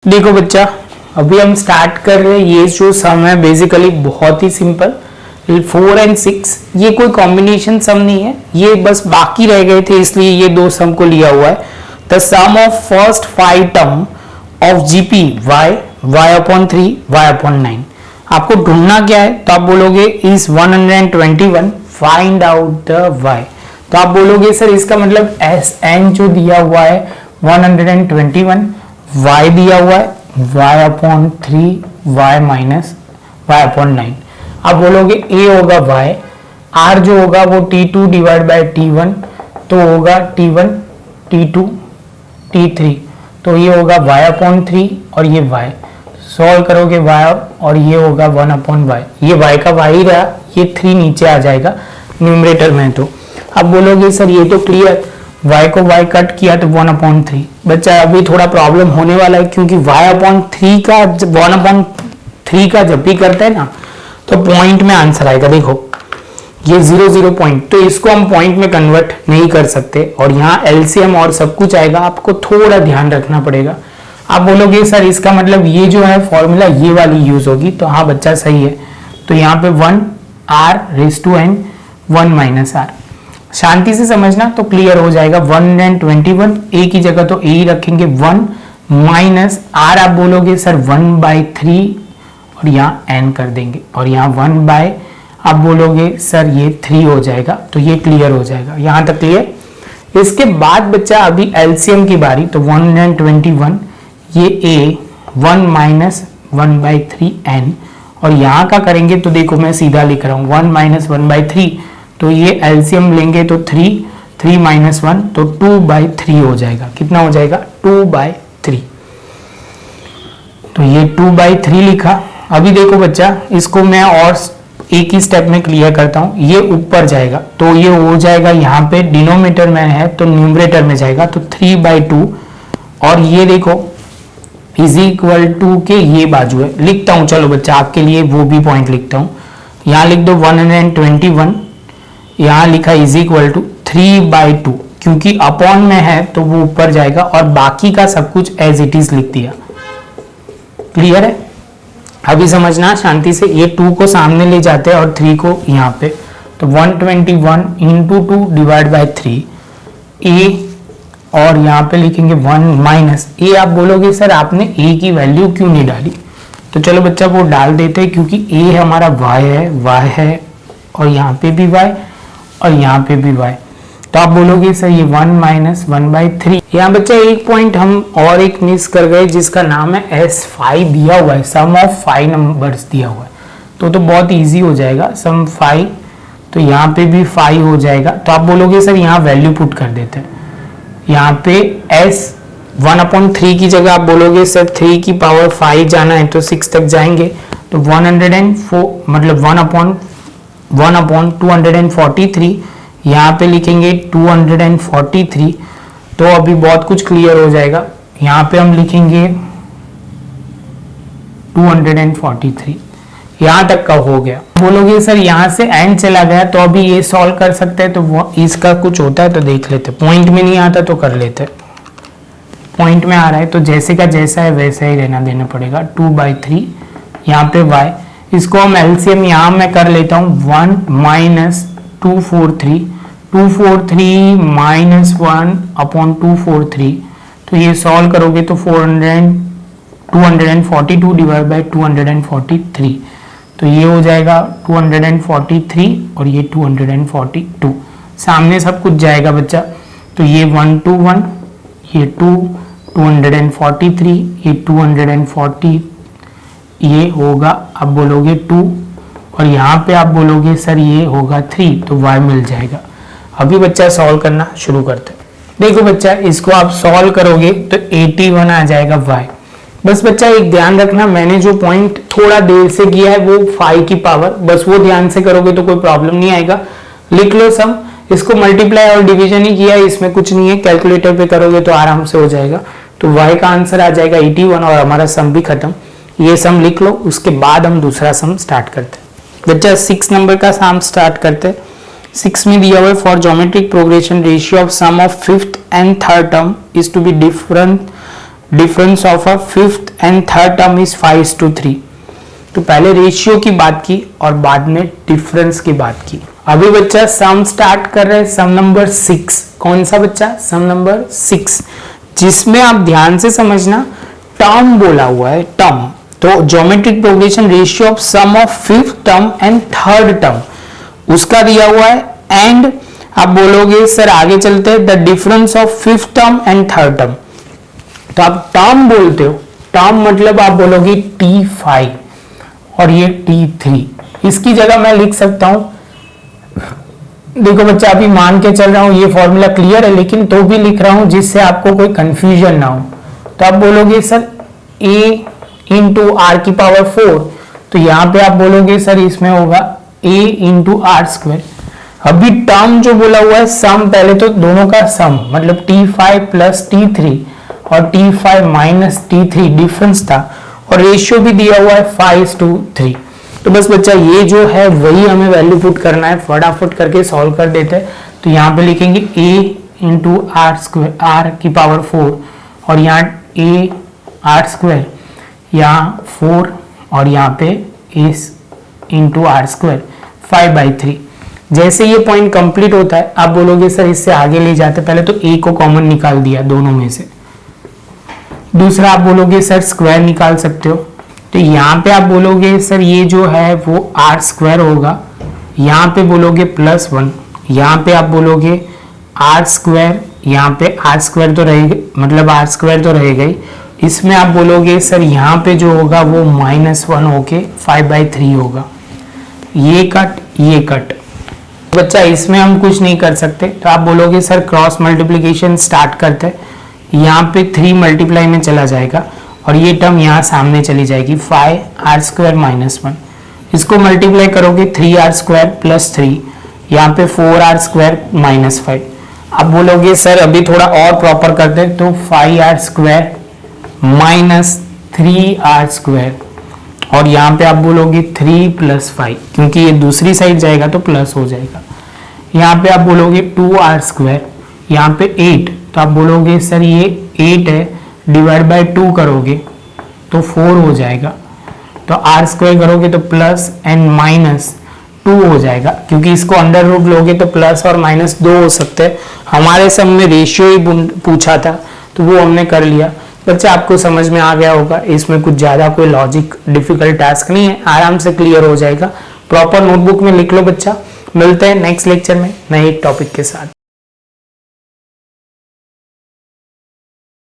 देखो बच्चा, अभी हम स्टार्ट कर रहे हैं। ये जो सम है बेसिकली बहुत ही सिंपल, 4 और 6 ये कोई कॉम्बिनेशन सम नहीं है, ये बस बाकी रह गए थे इसलिए ये दो सम को लिया हुआ है। The sum of first 5 term of GP y upon 3 y upon 9। आपको ढूंढना क्या है, तो आप बोलोगे is 121, find out the y। तो आप बोलोगे सर इसका मतलब एस एन जो दिया हुआ है 121, y दिया हुआ है y upon 3 y minus y upon 9। आप बोलोगे a होगा y, r जो होगा वो t2 डिवाइड बाय t1, तो होगा t1 t2 t3, तो ये होगा y अपॉन 3 और ये y। सॉल्व करोगे y और ये होगा 1 अपॉन y, ये y का y ही रहा, ये 3 नीचे आ जाएगा न्यूमरेटर में। तो अब बोलोगे सर ये तो क्लियर, y को y कट किया तो 1 अपॉन 3। बच्चा अभी थोड़ा प्रॉब्लम होने वाला है क्योंकि y अपॉन 3 का 1 अपॉन 3 का जब भी करते हैं ना तो पॉइंट में आंसर आएगा। देखो ये 0 पॉइंट, तो इसको हम पॉइंट में कन्वर्ट नहीं कर सकते और यहाँ एलसीएम और सब कुछ आएगा, आपको थोड़ा ध्यान रखना पड़ेगा। आप बोलोगे सर इसका मतलब ये जो है फॉर्मूला ये वाली यूज होगी, तो हाँ बच्चा सही है। तो यहाँ पे 1 r raise to n 1 minus r, शांति से समझना तो क्लियर हो जाएगा। 121 a की जगह तो a ही रखेंगे, 1 माइनस r आप बोलोगे सर 1/3 और यहाँ n कर देंगे और यहाँ 1 आप बोलोगे सर ये 3 हो जाएगा, तो ये क्लियर हो जाएगा। यहाँ तक क्लियर। इसके बाद बच्चा अभी एलसीएम की बारी, तो 121 ये a 1 माइनस 1/3 n और यहाँ का करेंगे तो देखो मैं सीधा लिख रहा हूँ 1 माइनस 1/3, तो ये एलसीएम लेंगे तो 3 माइनस 1 तो 2/3 हो जाएगा। कितना हो जाएगा 2/3, तो ये 2/3 लिखा। अभी देखो बच्चा इसको मैं और एक ही स्टेप में क्लियर करता हूँ। ये ऊपर जाएगा तो ये हो जाएगा, यहाँ पे डिनोमिनेटर में है तो न्यूमरेटर में जाएगा, तो 3/2 और ये देखो इज इक्वल टू के ये बाजू है। लिखता हूँ, चलो बच्चा आपके लिए वो भी पॉइंट लिखता हूँ। यहाँ लिख दो 121, यहाँ लिखा इज इक्वल टू 3/2, क्योंकि अपॉन में है तो वो ऊपर जाएगा और बाकी का सब कुछ एज इट इज लिख दिया। क्लियर है? अभी समझना शांति से, ये 2 को सामने ले जाते हैं और 3 को यहाँ पे, तो 121 इंटू 2 डिवाइड बाई 3 a और यहाँ पे लिखेंगे 1 माइनस a। आप बोलोगे सर आपने a की वैल्यू क्यों नहीं डाली, तो चलो बच्चा वो डाल देते हैं क्योंकि a हमारा y है और यहाँ पे भी y और यहाँ पे भी y, तो आप बोलोगे सर ये 1 माइनस 1/3। यहाँ बच्चा एक पॉइंट हम और एक मिस कर गए जिसका नाम है S5 दिया हुआ है, सम ऑफ 5 नंबर्स दिया हुआ है, तो बहुत इजी हो जाएगा सम 5, तो यहाँ पे भी 5 हो जाएगा। तो आप बोलोगे सर यहाँ वैल्यू पुट कर देते हैं, यहाँ पे S 1/3 की जगह आप बोलोगे सर 3 की पावर 5 जाना है तो 6 तक जाएंगे, तो 104 मतलब 1/243, यहाँ पे लिखेंगे 243, तो अभी बहुत कुछ क्लियर हो जाएगा। यहाँ पे हम लिखेंगे 243, यहाँ तक का हो गया। बोलोगे सर यहाँ से n चला गया तो अभी ये सॉल्व कर सकते हैं, तो वो इसका कुछ होता है तो देख लेते, पॉइंट में नहीं आता तो कर लेते, पॉइंट में आ रहा है तो जैसे का जैसा है वैसा ही रहना देना पड़ेगा। 2/3 यहाँ पे y, इसको हम एलसीएम यहाँ मैं कर लेता हूँ 1 माइनस 243 माइनस 1 अपॉन 243, तो ये सॉल्व करोगे तो 242 डिवाइड बाई 243, तो ये हो जाएगा 243 और ये 242, सामने सब कुछ जाएगा बच्चा, तो ये 1 to 1 ये 243 ये 240, ये होगा आप बोलोगे 2 और यहाँ पे आप बोलोगे सर ये होगा 3, तो y मिल जाएगा। अभी बच्चा सॉल्व करना शुरू करते हैं। देखो बच्चा इसको आप सॉल्व करोगे तो 81 आ जाएगा y। बस बच्चा एक ध्यान रखना, मैंने जो पॉइंट थोड़ा देर से किया है वो 5 की पावर, बस वो ध्यान से करोगे तो कोई प्रॉब्लम नहीं आएगा। लिख लो सम, इसको मल्टीप्लाई और डिवीजन ही किया है, इसमें कुछ नहीं है, कैलकुलेटर पे करोगे तो आराम से हो जाएगा। तो y का आंसर आ जाएगा 81 और हमारा सम भी खत्म। ये सम लिख लो, उसके बाद हम दूसरा सम स्टार्ट करते हैं। बच्चा 6 नंबर का सम स्टार्ट करते हैं। 6 में दिया हुआ है for geometric progression ratio of sum of 5th and 3rd term is to be different difference of a fifth and third term is 5:3। तो पहले रेशियो की बात की और बाद में डिफरेंस की बात की। अभी बच्चा सम स्टार्ट कर रहे हैं सम नंबर 6। कौन सा बच्चा? सम नंबर 6, जिसमें आप ध्यान से समझना टर्म बोला हुआ है, टर्म। तो geometric progression ratio of sum of fifth term and third term उसका दिया हुआ है। एंड आप बोलोगे सर आगे चलते हैं the difference of fifth term and third term. तो आप टर्म बोलते हो, टर्म मतलब आप बोलोगे T5 और ये T3। इसकी जगह मैं लिख सकता हूं, देखो बच्चा अभी मान के चल रहा हूं ये फॉर्मूला क्लियर है, लेकिन तो भी लिख रहा हूं जिससे आपको कोई कंफ्यूजन ना हो। तो आप बोलोगे सर A इंटू आर की पावर 4, तो यहां पे आप बोलोगे सर इसमें होगा A इंटू आर स्क्वायर। अभी टर्म जो बोला हुआ है सम, पहले तो दोनों का सम मतलब T5 प्लस T3 और T5 माइनस T3 डिफरेंस था, और रेशियो भी दिया हुआ है 5:3। तो बस बच्चा ये जो है वही हमें वैल्यू पुट करना है, फटाफट करके सॉल्व कर देते हैं। तो यहाँ पे लिखेंगे A into r square, r की पावर 4, और यहाँ A आर स्क्वायर, यहाँ 4 और यहाँ पे A इंटू आर स्क्वायर 5/3। जैसे ये पॉइंट कंप्लीट होता है आप बोलोगे सर इससे आगे ले जाते, पहले तो A को कॉमन निकाल दिया दोनों में से। दूसरा आप बोलोगे सर स्क्वायर निकाल सकते हो, तो यहाँ पे आप बोलोगे सर ये जो है वो आर स्क्वायर होगा, यहाँ पे बोलोगे +1, यहाँ पे आप बोलोगे आर स्क्वायर, यहाँ पे आर स्क्वायर तो रहेगा, मतलब आर स्क्वायर तो रहेगा ही, इसमें आप बोलोगे सर यहाँ पे जो होगा वो -1 होके 5/3 होगा। ये कट बच्चा इसमें हम कुछ नहीं कर सकते, तो आप बोलोगे सर क्रॉस मल्टीप्लीकेशन स्टार्ट करते हैं, यहाँ पे 3 मल्टीप्लाई में चला जाएगा और ये टर्म यहाँ सामने चली जाएगी 5r² -1। इसको मल्टीप्लाई करोगे 3r² + 3, यहाँ पे 4r² -5। अब बोलोगे सर अभी थोड़ा और प्रॉपर करते हैं, तो 5r² - 3r², और यहाँ पे आप बोलोगे 3 + 5, क्योंकि ये दूसरी साइड जाएगा तो प्लस हो जाएगा। यहाँ पे आप बोलोगे 2r², यहाँ पे 8, तो आप बोलोगे सर ये 8 है, डिवाइड बाय 2 करोगे तो 4 हो जाएगा, तो r² करोगे तो प्लस एंड -2 हो जाएगा, क्योंकि इसको अंडर रूट लोगे तो प्लस और -2 हो सकते हैं। हमारे सब में रेशियो ही पूछा था तो वो हमने कर लिया। बच्चा आपको समझ में आ गया होगा, इसमें कुछ ज़्यादा कोई लॉजिक डिफिकल्ट टास्क नहीं है, आराम से क्लियर हो जाएगा। प्रॉपर नोटबुक में लिख लो बच्चा। मिलते हैं नेक्स्ट लेक्चर में नए टॉपिक के साथ।